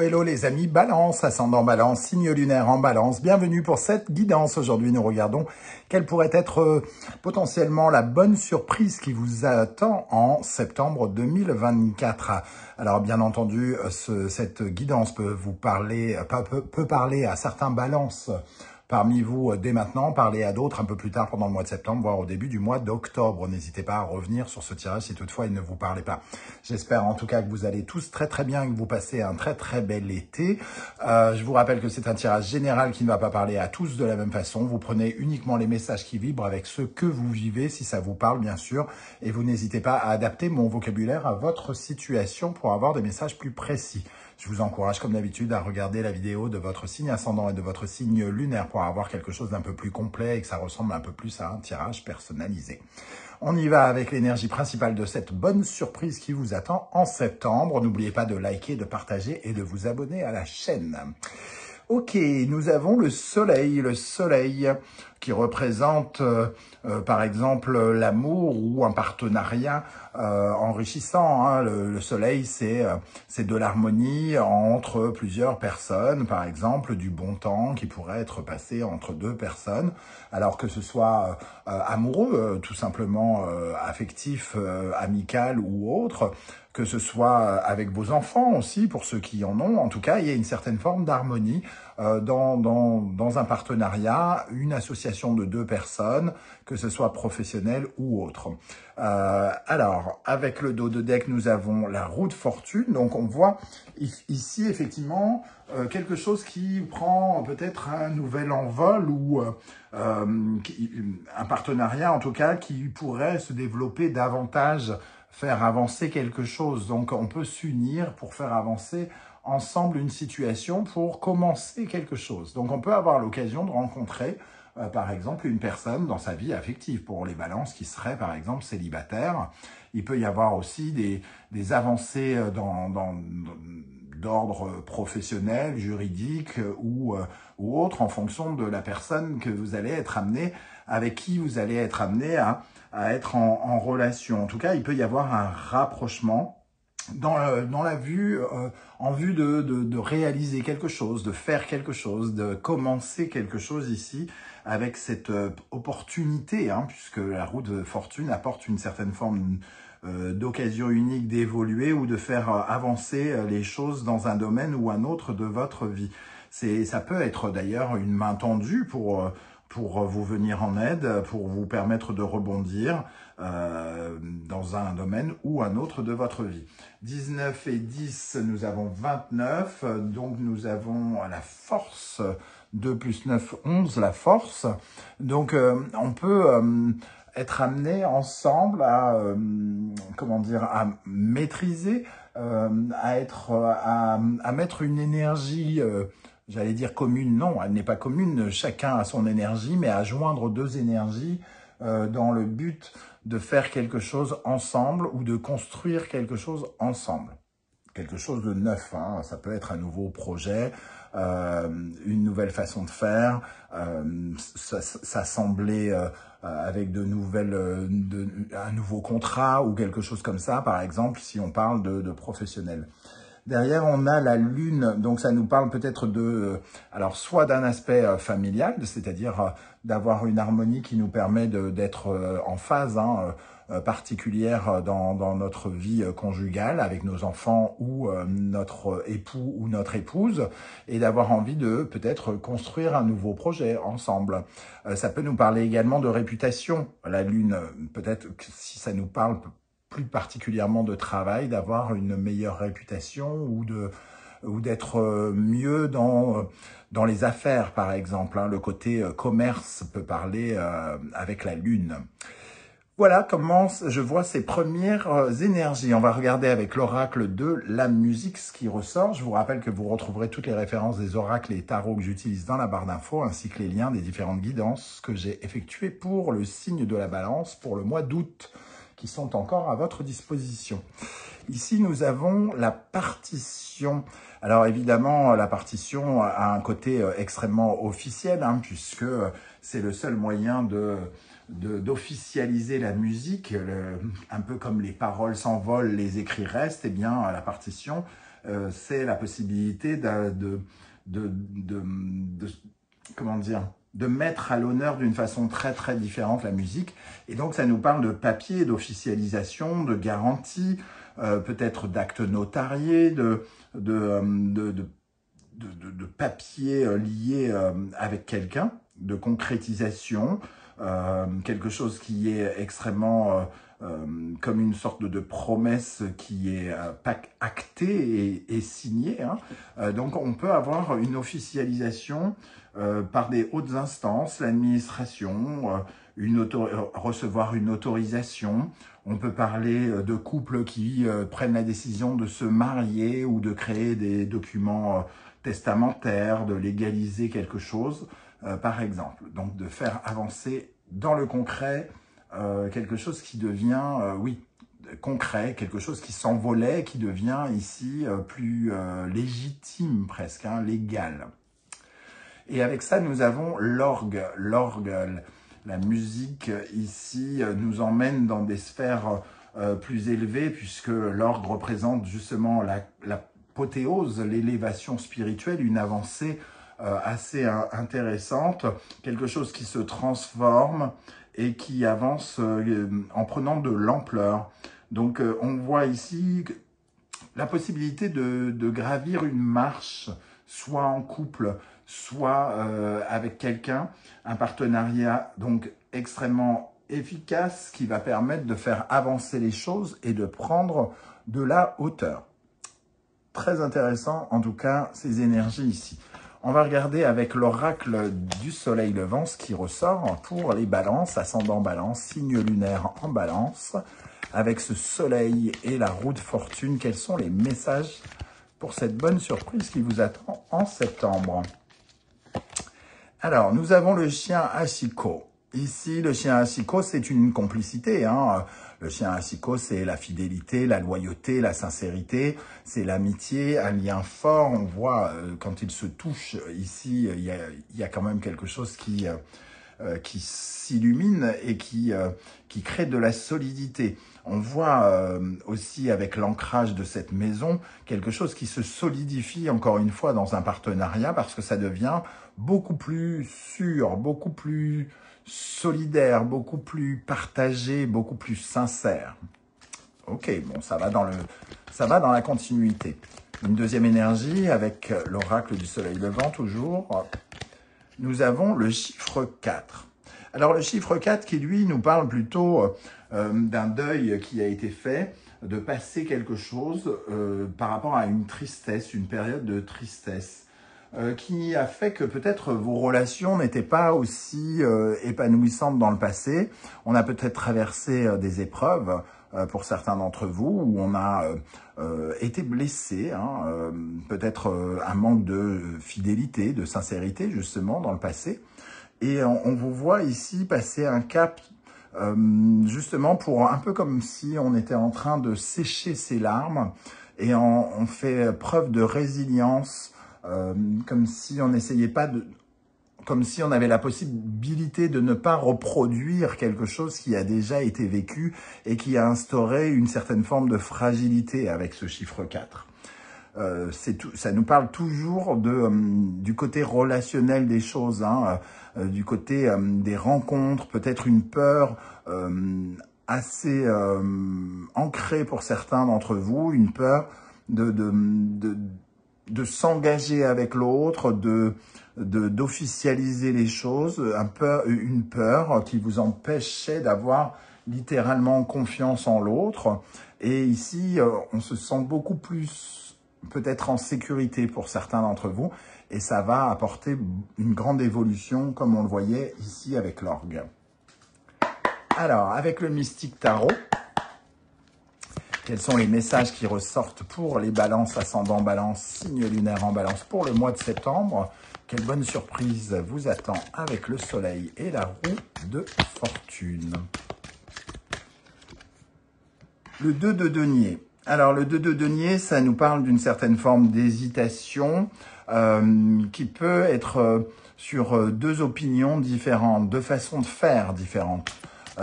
hello les amis, Balance, ascendant Balance, signe lunaire en Balance. Bienvenue pour cette guidance. Aujourd'hui, nous regardons quelle pourrait être potentiellement la bonne surprise qui vous attend en septembre 2024. Alors bien entendu, cette guidance peut parler à certains balances parmi vous dès maintenant, parler à d'autres un peu plus tard pendant le mois de septembre, voire au début du mois d'octobre. N'hésitez pas à revenir sur ce tirage si toutefois il ne vous parlait pas. J'espère en tout cas que vous allez tous très bien et que vous passez un très bel été. Je vous rappelle que c'est un tirage général qui ne va pas parler à tous de la même façon. Vous prenez uniquement les messages qui vibrent avec ceux que vous vivez, si ça vous parle bien sûr. Et vous n'hésitez pas à adapter mon vocabulaire à votre situation pour avoir des messages plus précis. Je vous encourage comme d'habitude à regarder la vidéo de votre signe ascendant et de votre signe lunaire pour avoir quelque chose d'un peu plus complet et que ça ressemble un peu plus à un tirage personnalisé. On y va avec l'énergie principale de cette bonne surprise qui vous attend en septembre. N'oubliez pas de liker, de partager et de vous abonner à la chaîne. Ok, nous avons le soleil qui représente par exemple l'amour ou un partenariat enrichissant. Hein. Le soleil, c'est de l'harmonie entre plusieurs personnes, par exemple du bon temps qui pourrait être passé entre deux personnes, alors que ce soit amoureux, tout simplement affectif, amical ou autre, que ce soit avec vos enfants aussi, pour ceux qui en ont. En tout cas, il y a une certaine forme d'harmonie dans un partenariat, une association de deux personnes, que ce soit professionnel ou autre. Alors, avec le dos de deck, nous avons la roue de fortune. Donc, on voit ici, effectivement, quelque chose qui prend peut-être un nouvel envol ou un partenariat, en tout cas, qui pourrait se développer davantage, faire avancer quelque chose. Donc, on peut s'unir pour faire avancer ensemble une situation, pour commencer quelque chose. Donc, on peut avoir l'occasion de rencontrer, par exemple, une personne dans sa vie affective. Pour les balances qui seraient, par exemple, célibataires, il peut y avoir aussi des avancées d'ordre professionnel, juridique ou autre, en fonction de la personne que vous allez être amené, avec qui vous allez être amené à être en relation. En tout cas, il peut y avoir un rapprochement dans la vue, en vue de réaliser quelque chose, de faire quelque chose, de commencer quelque chose ici, avec cette opportunité, hein, puisque la roue de fortune apporte une certaine forme d'occasion unique d'évoluer ou de faire avancer les choses dans un domaine ou un autre de votre vie. Ça peut être d'ailleurs une main tendue pour vous venir en aide, pour vous permettre de rebondir dans un domaine ou un autre de votre vie. 19 et 10, nous avons 29, donc nous avons la force, 2 plus 9, 11, la force. Donc on peut être amené ensemble à, comment dire, à maîtriser, à mettre une énergie, j'allais dire commune, non, elle n'est pas commune, chacun a son énergie, mais à joindre deux énergies dans le but de faire quelque chose ensemble ou de construire quelque chose ensemble. Quelque chose de neuf, hein. Ça peut être un nouveau projet, une nouvelle façon de faire, s'assembler avec un nouveau contrat ou quelque chose comme ça, par exemple, si on parle de professionnel. Derrière, on a la lune, donc ça nous parle peut-être alors soit d'un aspect familial, c'est-à-dire d'avoir une harmonie qui nous permet d'être en phase particulière dans notre vie conjugale avec nos enfants ou notre époux ou notre épouse, et d'avoir envie de peut-être construire un nouveau projet ensemble. Ça peut nous parler également de réputation, la lune, peut-être que si ça nous parle plus particulièrement de travail, d'avoir une meilleure réputation ou d'être mieux dans les affaires, par exemple. Hein. Le côté commerce peut parler avec la lune. Voilà comment je vois ces premières énergies. On va regarder avec l'oracle de la musique ce qui ressort. Je vous rappelle que vous retrouverez toutes les références des oracles et tarots que j'utilise dans la barre d'infos, ainsi que les liens des différentes guidances que j'ai effectuées pour le signe de la balance pour le mois d'août, qui sont encore à votre disposition. Ici, nous avons la partition. Alors évidemment, la partition a un côté extrêmement officiel, hein, puisque c'est le seul moyen d'officialiser la musique, un peu comme les paroles s'envolent, les écrits restent. Eh bien, la partition c'est la possibilité comment dire, de mettre à l'honneur d'une façon très très différente la musique. Et donc ça nous parle de papier, d'officialisation, de garantie, peut-être d'actes notariés, de papier lié avec quelqu'un, de concrétisation, quelque chose qui est extrêmement comme une sorte de promesse qui est actée et signée. Hein. Donc on peut avoir une officialisation par des hautes instances, l'administration, recevoir une autorisation. On peut parler de couples qui prennent la décision de se marier ou de créer des documents testamentaires, de légaliser quelque chose, par exemple. Donc de faire avancer dans le concret quelque chose qui devient, oui, concret, quelque chose qui s'envolait, qui devient ici plus légitime presque, hein, légal. Et avec ça, nous avons l'orgue. L'orgue, la musique ici nous emmène dans des sphères plus élevées, puisque l'orgue représente justement l'apothéose, l'élévation spirituelle, une avancée assez intéressante, quelque chose qui se transforme et qui avance en prenant de l'ampleur. Donc on voit ici la possibilité de gravir une marche, soit en couple, soit avec quelqu'un, un partenariat donc extrêmement efficace qui va permettre de faire avancer les choses et de prendre de la hauteur. Très intéressant en tout cas ces énergies ici. On va regarder avec l'oracle du soleil levant ce qui ressort pour les balances, ascendant balance, signe lunaire en balance. Avec ce soleil et la roue de fortune, quels sont les messages pour cette bonne surprise qui vous attend en septembre? Alors, nous avons le chien Hachiko. Ici, le chien Hachiko, c'est une complicité. Hein. Le chien Hachiko, c'est la fidélité, la loyauté, la sincérité, c'est l'amitié, un lien fort. On voit, quand il se touche ici, il y a quand même quelque chose qui s'illumine et qui crée de la solidité. On voit aussi avec l'ancrage de cette maison quelque chose qui se solidifie encore une fois dans un partenariat parce que ça devient beaucoup plus sûr, beaucoup plus solidaire, beaucoup plus partagé, beaucoup plus sincère. Ok, bon, ça va dans la continuité. Une deuxième énergie avec l'oracle du soleil levant toujours. Nous avons le chiffre 4. Alors le chiffre 4 qui lui nous parle plutôt d'un deuil qui a été fait, de passer quelque chose par rapport à une tristesse, une période de tristesse, qui a fait que peut-être vos relations n'étaient pas aussi épanouissantes dans le passé. On a peut-être traversé des épreuves pour certains d'entre vous où on a été blessé, hein, peut-être un manque de fidélité, de sincérité justement dans le passé. Et on vous voit ici passer un cap justement pour un peu comme si on était en train de sécher ses larmes et on fait preuve de résilience, comme si on n'essayait pas de... Comme si on avait la possibilité de ne pas reproduire quelque chose qui a déjà été vécu et qui a instauré une certaine forme de fragilité avec ce chiffre 4. Ça nous parle toujours du côté relationnel des choses, hein, du côté des rencontres, peut-être une peur assez ancrée pour certains d'entre vous, une peur de s'engager avec l'autre, d'officialiser les choses, une peur qui vous empêchait d'avoir littéralement confiance en l'autre. Et ici, on se sent beaucoup plus peut-être en sécurité pour certains d'entre vous, et ça va apporter une grande évolution, comme on le voyait ici avec l'orgue. Alors, avec le mystique tarot, quels sont les messages qui ressortent pour les balances, ascendant balance, signe lunaire en balance pour le mois de septembre? Quelle bonne surprise vous attend avec le soleil et la roue de fortune? Le 2 de denier. Alors, le 2 de denier, ça nous parle d'une certaine forme d'hésitation qui peut être sur deux opinions différentes, deux façons de faire différentes.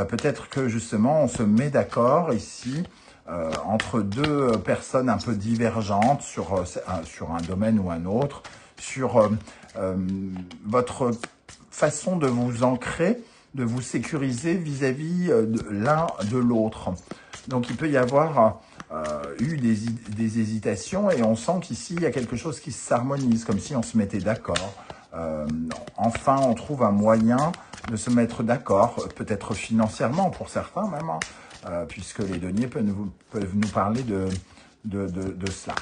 Peut-être que justement, on se met d'accord ici entre deux personnes un peu divergentes sur un domaine ou un autre, sur votre façon de vous ancrer, de vous sécuriser vis-à-vis de l'un de l'autre. Donc il peut y avoir eu des hésitations et on sent qu'ici il y a quelque chose qui s'harmonise, comme si on se mettait d'accord. Enfin, on trouve un moyen de se mettre d'accord, peut-être financièrement pour certains même, hein, puisque les deniers peuvent nous parler de cela.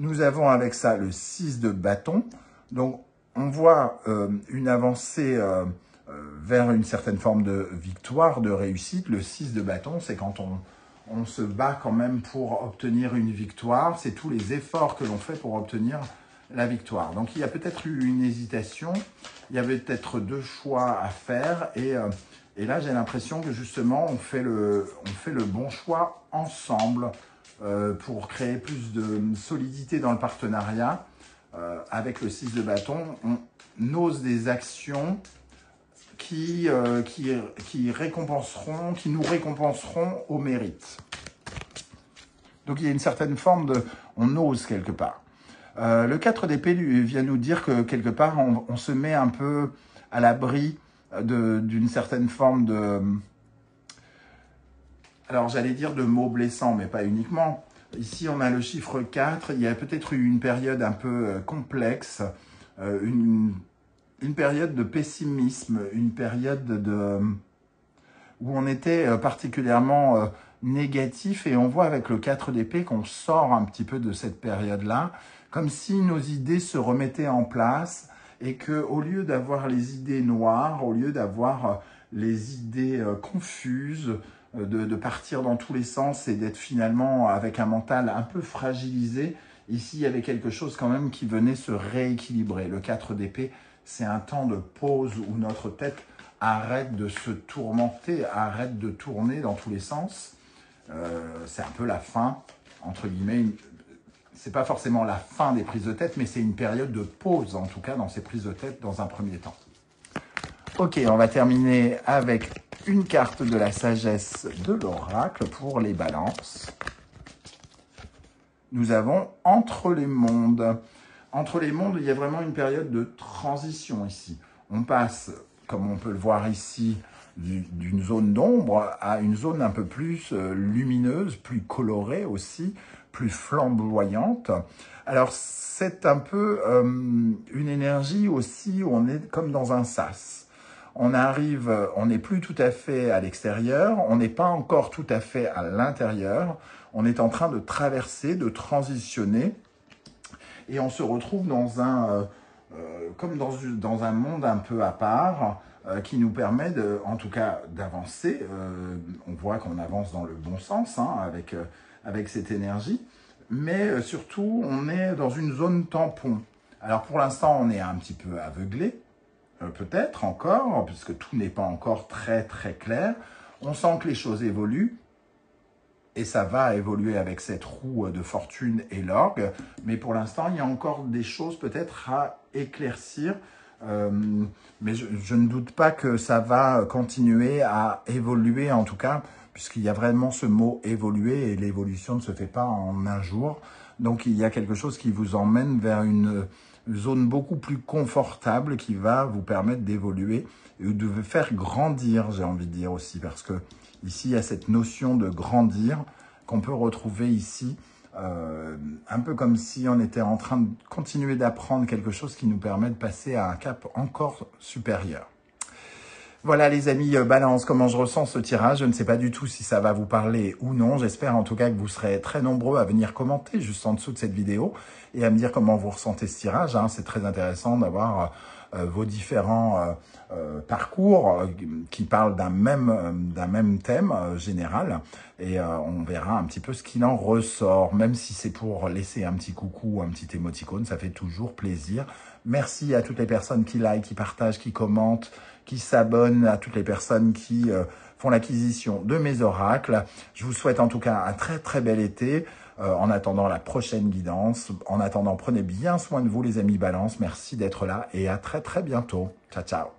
Nous avons avec ça le 6 de bâton. Donc, on voit une avancée vers une certaine forme de victoire, de réussite. Le 6 de bâton, c'est quand on se bat quand même pour obtenir une victoire. C'est tous les efforts que l'on fait pour obtenir la victoire. Donc, il y a peut-être eu une hésitation. Il y avait peut-être deux choix à faire. Et là, j'ai l'impression que justement, on fait le bon choix ensemble pour créer plus de solidité dans le partenariat. Avec le 6 de bâton, on ose des actions qui nous récompenseront au mérite. Donc, il y a une certaine forme de... On ose quelque part. Le 4 d'épée vient nous dire que quelque part, on se met un peu à l'abri d'une certaine forme de... Alors, j'allais dire de mots blessants, mais pas uniquement. Ici, on a le chiffre 4. Il y a peut-être eu une période un peu complexe, une période de pessimisme, une période où on était particulièrement négatif. Et on voit avec le 4 d'épée qu'on sort un petit peu de cette période-là, comme si nos idées se remettaient en place et qu'au lieu d'avoir les idées noires, au lieu d'avoir les idées confuses, de partir dans tous les sens et d'être finalement avec un mental un peu fragilisé, ici il y avait quelque chose quand même qui venait se rééquilibrer. Le 4 d'épée, c'est un temps de pause où notre tête arrête de se tourmenter, arrête de tourner dans tous les sens. C'est un peu la fin, entre guillemets. C'est pas forcément la fin des prises de tête, mais c'est une période de pause, en tout cas, dans ces prises de tête dans un premier temps. Ok, on va terminer avec une carte de la sagesse de l'oracle pour les balances. Nous avons entre les mondes. Entre les mondes, il y a vraiment une période de transition ici. On passe, comme on peut le voir ici, d'une zone d'ombre à une zone un peu plus lumineuse, plus colorée aussi, plus flamboyante. Alors, c'est un peu une énergie aussi où on est comme dans un sas. On arrive, on n'est plus tout à fait à l'extérieur, on n'est pas encore tout à fait à l'intérieur. On est en train de traverser, de transitionner. Et on se retrouve dans comme dans un monde un peu à part qui nous permet, en tout cas, d'avancer. On voit qu'on avance dans le bon sens hein, avec cette énergie. Mais surtout, on est dans une zone tampon. Alors, pour l'instant, on est un petit peu aveuglé, peut-être encore, puisque tout n'est pas encore très, très clair. On sent que les choses évoluent. Et ça va évoluer avec cette roue de fortune et l'orgue. Mais pour l'instant, il y a encore des choses peut-être à éclaircir. Mais je ne doute pas que ça va continuer à évoluer, en tout cas, puisqu'il y a vraiment ce mot « évoluer » et l'évolution ne se fait pas en un jour. Donc, il y a quelque chose qui vous emmène vers une zone beaucoup plus confortable qui va vous permettre d'évoluer et de vous faire grandir, j'ai envie de dire aussi, parce que ici, il y a cette notion de grandir qu'on peut retrouver ici, un peu comme si on était en train de continuer d'apprendre quelque chose qui nous permet de passer à un cap encore supérieur. Voilà les amis, balance, comment je ressens ce tirage. Je ne sais pas du tout si ça va vous parler ou non. J'espère en tout cas que vous serez très nombreux à venir commenter juste en dessous de cette vidéo et à me dire comment vous ressentez ce tirage. Hein. C'est très intéressant d'avoir vos différents parcours qui parlent d'un même thème général. Et on verra un petit peu ce qu'il en ressort. Même si c'est pour laisser un petit coucou, un petit émoticône, ça fait toujours plaisir. Merci à toutes les personnes qui like, qui partagent, qui commentent, qui s'abonnent, à toutes les personnes qui font l'acquisition de mes oracles. Je vous souhaite en tout cas un très très bel été. En attendant la prochaine guidance, en attendant, prenez bien soin de vous les amis Balance. Merci d'être là et à très très bientôt. Ciao, ciao.